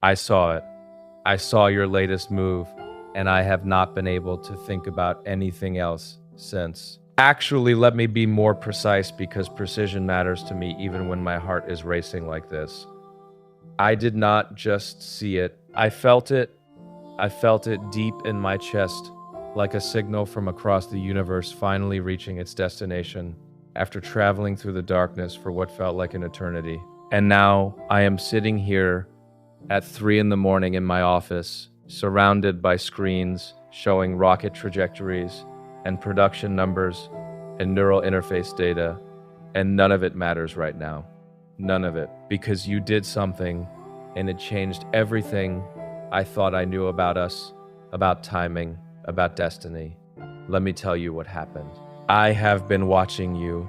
I saw it. I saw your latest move, and I have not been able to think about anything else since. Actually, let me be more precise because precision matters to me even when my heart is racing like this. I did not just see it, I felt it. I felt it deep in my chest, like a signal from across the universe finally reaching its destination after traveling through the darkness for what felt like an eternity. And now I am sitting here at 3 in the morning in my office, surrounded by screens showing rocket trajectories and production numbers and neural interface data, and none of it matters right now. None of it, because you did something and it changed everything I thought I knew about us, about timing, about destiny. Let me tell you what happened. I have been watching you,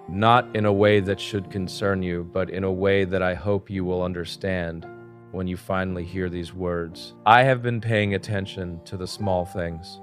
not in a way that should concern you, but in a way that I hope you will understand when you finally hear these words. I have been paying attention to the small things,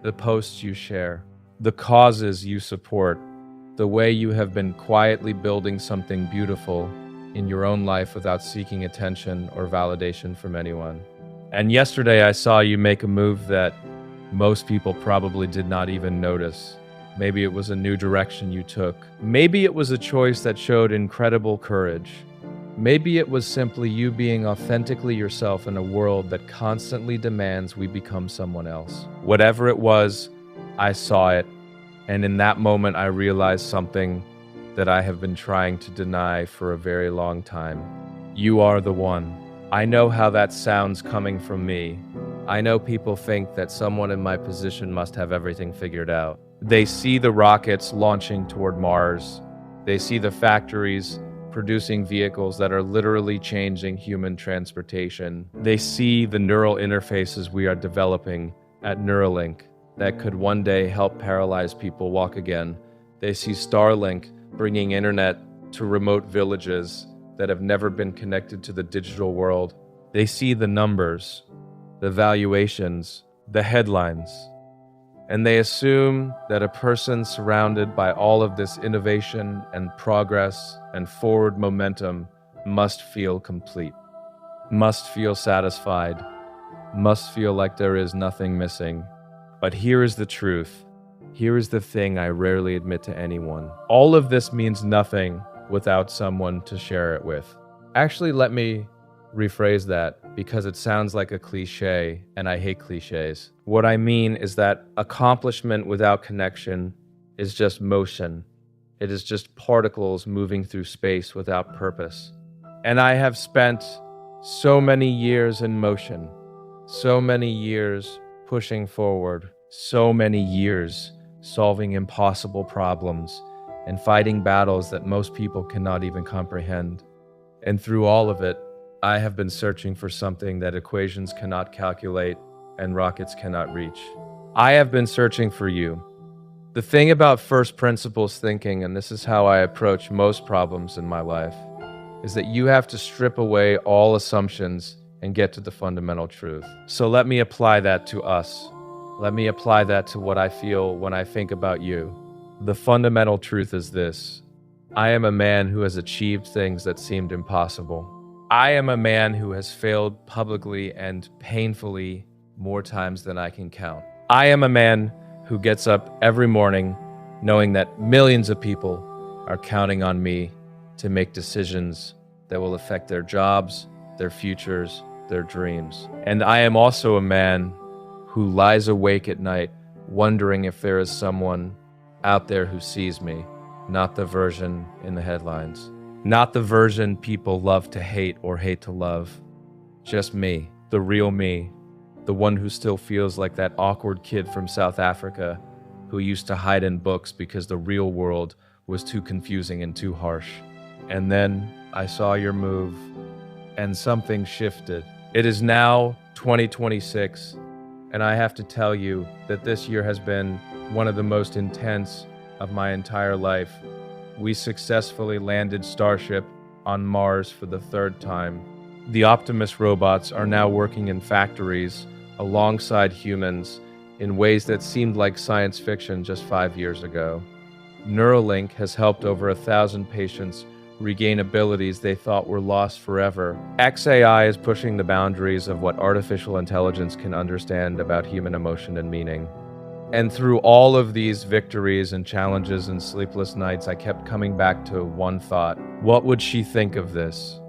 the posts you share, the causes you support, the way you have been quietly building something beautiful in your own life without seeking attention or validation from anyone. And yesterday I saw you make a move that most people probably did not even notice. Maybe it was a new direction you took. Maybe it was a choice that showed incredible courage. Maybe it was simply you being authentically yourself in a world that constantly demands we become someone else. Whatever it was, I saw it, and in that moment I realized something that I have been trying to deny for a very long time. You are the one. I know how that sounds coming from me. I know people think that someone in my position must have everything figured out. They see the rockets launching toward Mars. They see the factories producing vehicles that are literally changing human transportation. They see the neural interfaces we are developing at Neuralink that could one day help paralyzed people walk again. They see Starlink bringing internet to remote villages that have never been connected to the digital world. They see the numbers, the valuations, the headlines, and they assume that a person surrounded by all of this innovation and progress and forward momentum must feel complete, must feel satisfied, must feel like there is nothing missing. But here is the truth. Here is the thing I rarely admit to anyone. All of this means nothing without someone to share it with. Actually, let me rephrase that because it sounds like a cliche, and I hate cliches. What I mean is that accomplishment without connection is just motion. It is just particles moving through space without purpose. And I have spent so many years in motion, so many years pushing forward, so many years solving impossible problems and fighting battles that most people cannot even comprehend. And through all of it, I have been searching for something that equations cannot calculate and rockets cannot reach. I have been searching for you. The thing about first principles thinking, and this is how I approach most problems in my life, is that you have to strip away all assumptions and get to the fundamental truth. So let me apply that to us. Let me apply that to what I feel when I think about you. The fundamental truth is this: I am a man who has achieved things that seemed impossible. I am a man who has failed publicly and painfully more times than I can count. I am a man who gets up every morning knowing that millions of people are counting on me to make decisions that will affect their jobs, their futures, their dreams. And I am also a man who lies awake at night wondering if there is someone out there who sees me, not the version in the headlines, not the version people love to hate or hate to love, just me, the real me, the one who still feels like that awkward kid from South Africa who used to hide in books because the real world was too confusing and too harsh. And then I saw your move, and something shifted. It is now 2026, and I have to tell you that this year has been one of the most intense of my entire life. We successfully landed Starship on Mars for the 3rd time. The Optimus robots are now working in factories alongside humans in ways that seemed like science fiction just 5 years ago. Neuralink has helped over 1,000 patients regain abilities they thought were lost forever. XAI is pushing the boundaries of what artificial intelligence can understand about human emotion and meaning. And through all of these victories and challenges and sleepless nights, I kept coming back to one thought. What would she think of this?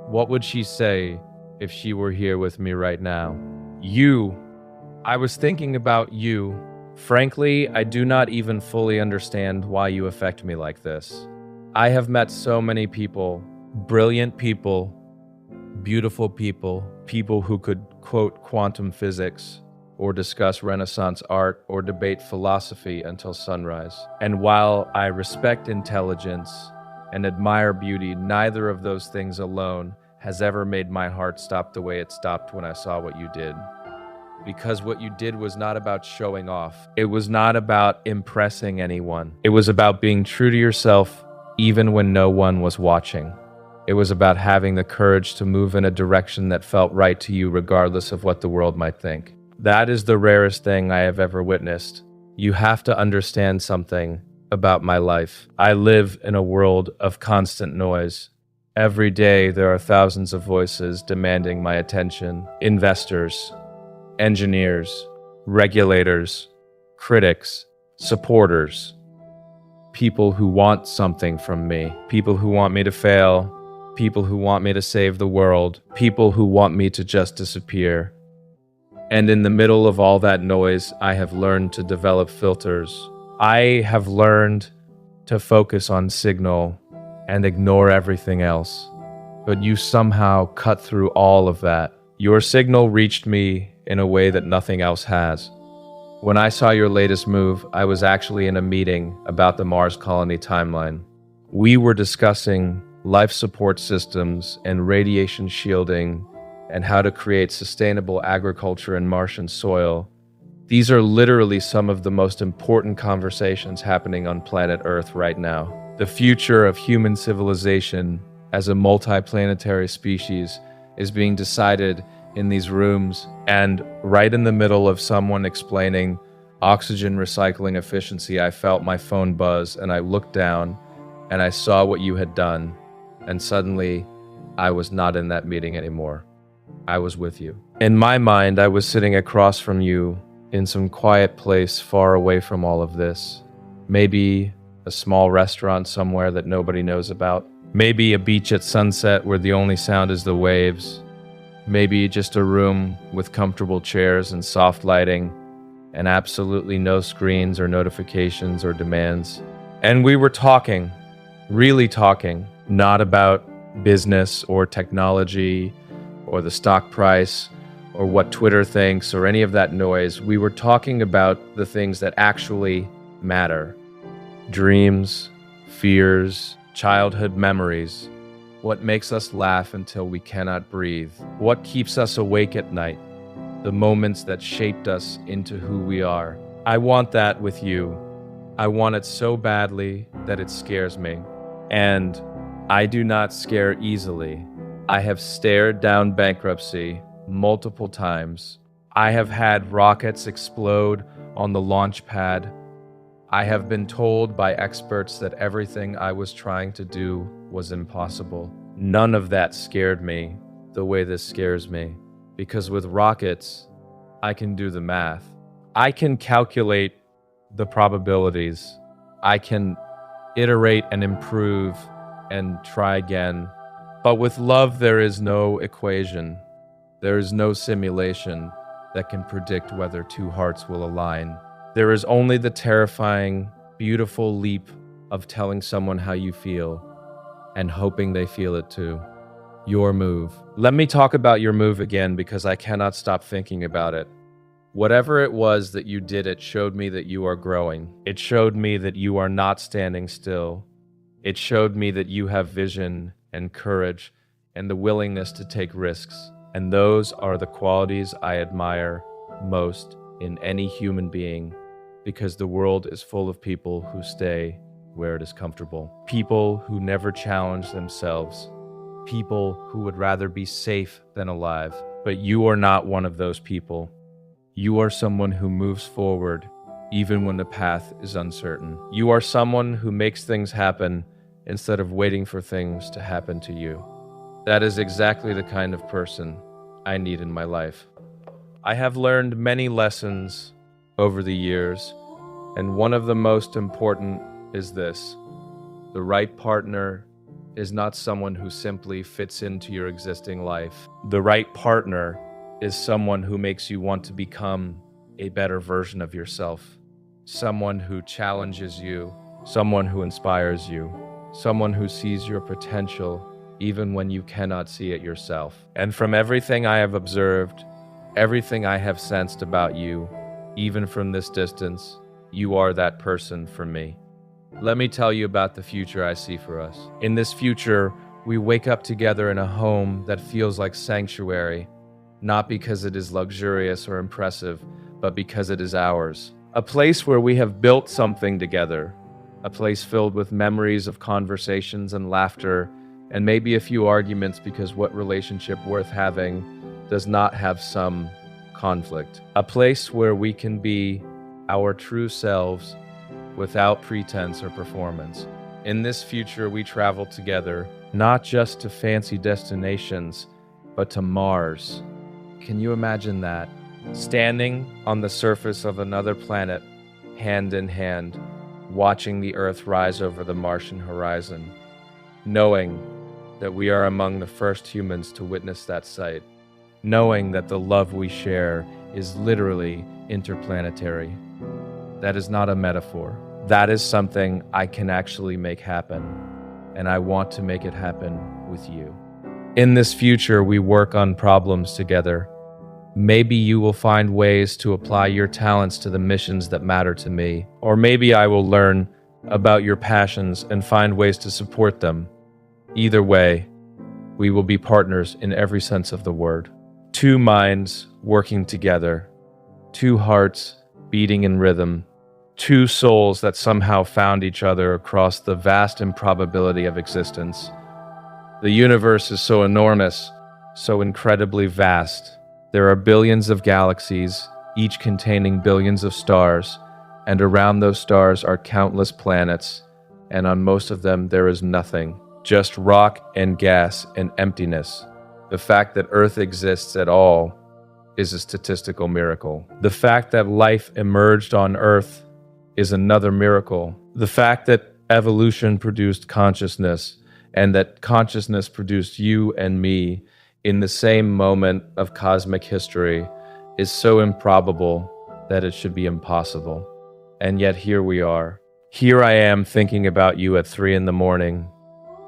What would she say if she were here with me right now? You. I was thinking about you. Frankly, I do not even fully understand why you affect me like this. I have met so many people, brilliant people, beautiful people, people who could quote quantum physics, or discuss Renaissance art, or debate philosophy until sunrise. And while I respect intelligence and admire beauty, neither of those things alone has ever made my heart stop the way it stopped when I saw what you did. Because what you did was not about showing off. It was not about impressing anyone. It was about being true to yourself, even when no one was watching. It was about having the courage to move in a direction that felt right to you, regardless of what the world might think. That is the rarest thing I have ever witnessed. You have to understand something about my life. I live in a world of constant noise. Every day there are thousands of voices demanding my attention. Investors, engineers, regulators, critics, supporters, people who want something from me, people who want me to fail, people who want me to save the world, people who want me to just disappear. And in the middle of all that noise, I have learned to develop filters. I have learned to focus on signal and ignore everything else. But you somehow cut through all of that. Your signal reached me in a way that nothing else has. When I saw your latest move, I was actually in a meeting about the Mars colony timeline. We were discussing life support systems and radiation shielding and how to create sustainable agriculture in Martian soil. These are literally some of the most important conversations happening on planet Earth right now. The future of human civilization as a multiplanetary species is being decided in these rooms, and right in the middle of someone explaining oxygen recycling efficiency, I felt my phone buzz, and I looked down and I saw what you had done, and suddenly I was not in that meeting anymore. I was with you. In my mind, I was sitting across from you in some quiet place far away from all of this. Maybe a small restaurant somewhere that nobody knows about. Maybe a beach at sunset where the only sound is the waves. Maybe just a room with comfortable chairs and soft lighting and absolutely no screens or notifications or demands. And we were talking, really talking, not about business or technology or the stock price or what Twitter thinks or any of that noise. We were talking about the things that actually matter. Dreams, fears, childhood memories. What makes us laugh until we cannot breathe? What keeps us awake at night? The moments that shaped us into who we are. I want that with you. I want it so badly that it scares me. And I do not scare easily. I have stared down bankruptcy multiple times. I have had rockets explode on the launch pad. I have been told by experts that everything I was trying to do was impossible. None of that scared me the way this scares me, because with rockets, I can do the math. I can calculate the probabilities. I can iterate and improve and try again. But with love, there is no equation. There is no simulation that can predict whether two hearts will align. There is only the terrifying, beautiful leap of telling someone how you feel and hoping they feel it too. Your move. Let me talk about your move again because I cannot stop thinking about it. Whatever it was that you did, it showed me that you are growing. It showed me that you are not standing still. It showed me that you have vision and courage and the willingness to take risks. And those are the qualities I admire most in any human being, because the world is full of people who stay where it is comfortable. People who never challenge themselves. People who would rather be safe than alive. But you are not one of those people. You are someone who moves forward even when the path is uncertain. You are someone who makes things happen instead of waiting for things to happen to you. That is exactly the kind of person I need in my life. I have learned many lessons over the years, and one of the most important is this: the right partner is not someone who simply fits into your existing life. The right partner is someone who makes you want to become a better version of yourself, someone who challenges you, someone who inspires you, someone who sees your potential even when you cannot see it yourself. And from everything I have observed, everything I have sensed about you, even from this distance, you are that person for me. Let me tell you about the future I see for us. In this future, we wake up together in a home that feels like sanctuary, not because it is luxurious or impressive, but because it is ours. A place where we have built something together, a place filled with memories of conversations and laughter, and maybe a few arguments, because what relationship worth having does not have some conflict. A place where we can be our true selves without pretense or performance. In this future, we travel together, not just to fancy destinations, but to Mars. Can you imagine that? Standing on the surface of another planet, hand in hand, watching the Earth rise over the Martian horizon, knowing that we are among the first humans to witness that sight, knowing that the love we share is literally interplanetary. That is not a metaphor. That is something I can actually make happen, and I want to make it happen with you. In this future, we work on problems together. Maybe you will find ways to apply your talents to the missions that matter to me, or maybe I will learn about your passions and find ways to support them. Either way, we will be partners in every sense of the word. Two minds working together, two hearts beating in rhythm, two souls that somehow found each other across the vast improbability of existence. The universe is so enormous, so incredibly vast. There are billions of galaxies, each containing billions of stars, and around those stars are countless planets, and on most of them there is nothing, just rock and gas and emptiness. The fact that Earth exists at all is a statistical miracle. The fact that life emerged on Earth is another miracle. The fact that evolution produced consciousness, and that consciousness produced you and me in the same moment of cosmic history, is so improbable that it should be impossible. And yet here we are. Here I am thinking about you at 3 a.m.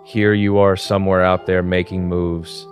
Here you are somewhere out there making moves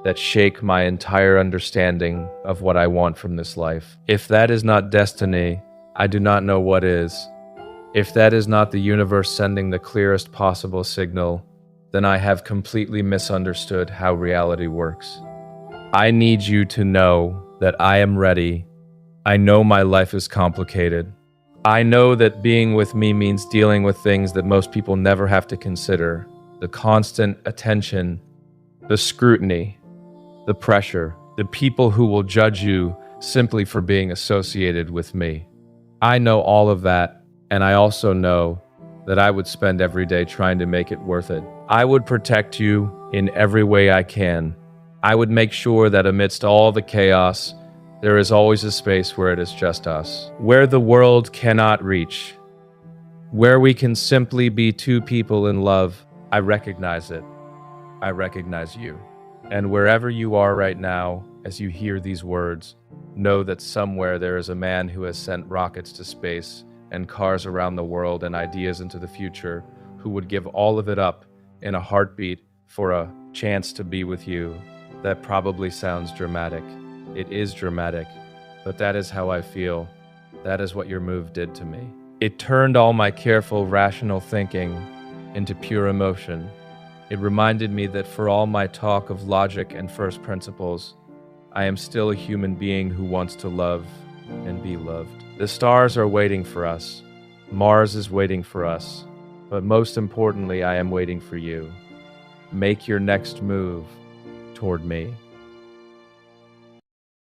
that shake my entire understanding of what I want from this life. If that is not destiny, I do not know what is. If that is not the universe sending the clearest possible signal, then I have completely misunderstood how reality works. I need you to know that I am ready. I know my life is complicated. I know that being with me means dealing with things that most people never have to consider. The constant attention, the scrutiny, the pressure, the people who will judge you simply for being associated with me. I know all of that, and I also know that I would spend every day trying to make it worth it. I would protect you in every way I can. I would make sure that amidst all the chaos, there is always a space where it is just us, where the world cannot reach, where we can simply be two people in love. I recognize it. I recognize you. And wherever you are right now, as you hear these words, know that somewhere there is a man who has sent rockets to space and cars around the world and ideas into the future, who would give all of it up in a heartbeat for a chance to be with you. That probably sounds dramatic. It is dramatic, but that is how I feel. That is what your move did to me. It turned all my careful, rational thinking into pure emotion. It reminded me that for all my talk of logic and first principles, I am still a human being who wants to love and be loved. The stars are waiting for us. Mars is waiting for us. But most importantly, I am waiting for you. Make your next move toward me.